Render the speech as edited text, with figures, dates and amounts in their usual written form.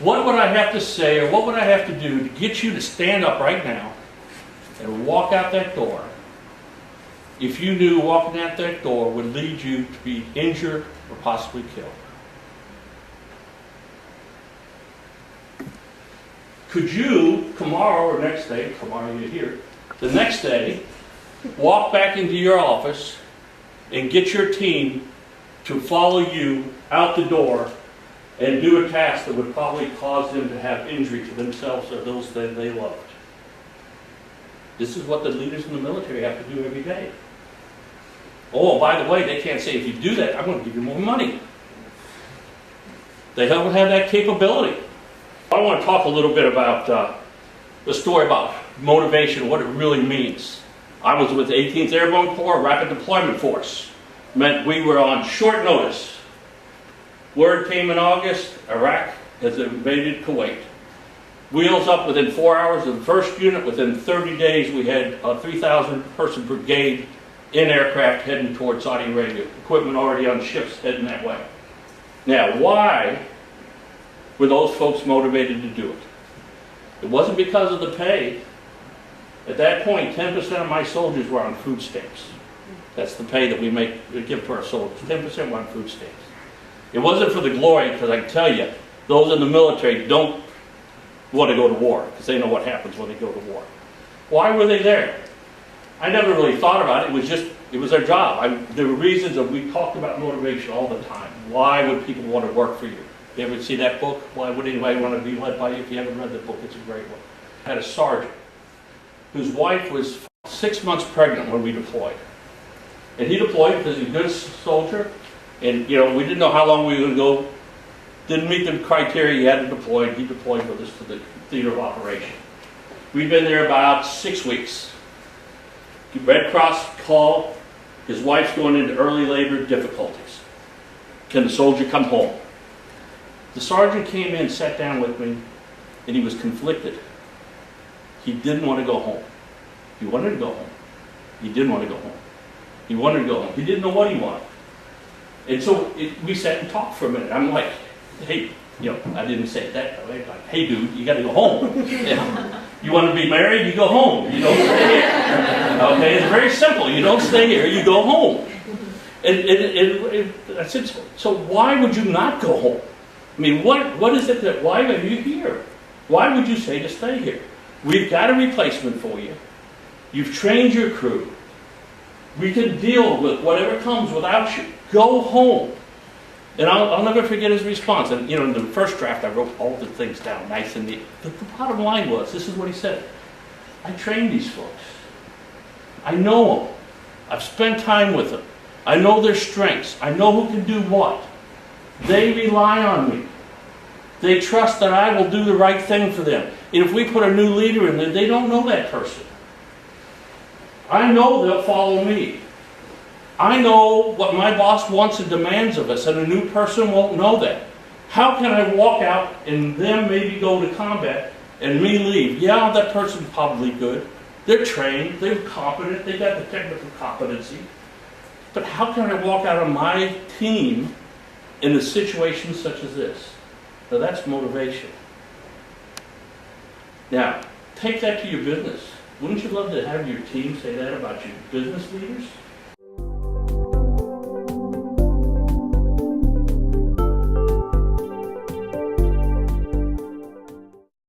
What would I have to say, or what would I have to do to get you to stand up right now and walk out that door if you knew walking out that door would lead you to be injured or possibly killed? Could you, tomorrow or next day, tomorrow you're here, the next day, walk back into your office and get your team to follow you out the door and do a task that would probably cause them to have injury to themselves or those that they loved? This is what the leaders in the military have to do every day. Oh, by the way, they can't say, if you do that, I'm going to give you more money. They don't have that capability. I want to talk a little bit about the story about motivation, what it really means. I was with the 18th Airborne Corps Rapid Deployment Force. Meant we were on short notice. Word came in August, Iraq has invaded Kuwait. Wheels up within 4 hours of the first unit. Within 30 days, we had a 3,000 person brigade in aircraft heading toward Saudi Arabia. Equipment already on ships heading that way. Now, why were those folks motivated to do it? It wasn't because of the pay. At that point, 10% of my soldiers were on food stamps. That's the pay that we give to our soldiers. 10% were on food stamps. It wasn't for the glory, because I can tell you, those in the military don't want to go to war, because they know what happens when they go to war. Why were they there? I never really thought about it. It was their job. There were reasons that we talked about motivation all the time. Why would people want to work for you? You ever see that book? Why would anybody want to be led by you? If you haven't read the book, it's a great one. I had a sergeant whose wife was 6 months pregnant when we deployed. And he deployed because he's a good soldier. And, we didn't know how long we were going to go. Didn't meet the criteria. He had to deploy. He deployed with us to the theater of operation. We've been there about 6 weeks. Red Cross call. His wife's going into early labor difficulties. Can the soldier come home? The sergeant came in, sat down with me, and he was conflicted. He didn't want to go home. He wanted to go home. He didn't want to go home. He wanted to go home. He didn't know what he wanted. And so we sat and talked for a minute. I'm like, hey, I didn't say it that way. Like, hey, dude, you got to go home. You want to be married? You go home. You don't stay here. Okay, it's very simple. You don't stay here. You go home. And I said, so why would you not go home? I mean, what is it that, why are you here? Why would you say to stay here? We've got a replacement for you. You've trained your crew. We can deal with whatever comes without you. Go home. And I'll never forget his response. And, in the first draft, I wrote all the things down nice and neat. But the bottom line was, this is what he said. I trained these folks. I know them. I've spent time with them. I know their strengths. I know who can do what. They rely on me. They trust that I will do the right thing for them. And if we put a new leader in there, they don't know that person. I know they'll follow me. I know what my boss wants and demands of us, and a new person won't know that. How can I walk out and them maybe go to combat and me leave? Yeah, that person's probably good. They're trained, they're competent, they got the technical competency. But how can I walk out of my team in a situation such as this? Now that's motivation. Now, take that to your business. Wouldn't you love to have your team say that about your business leaders?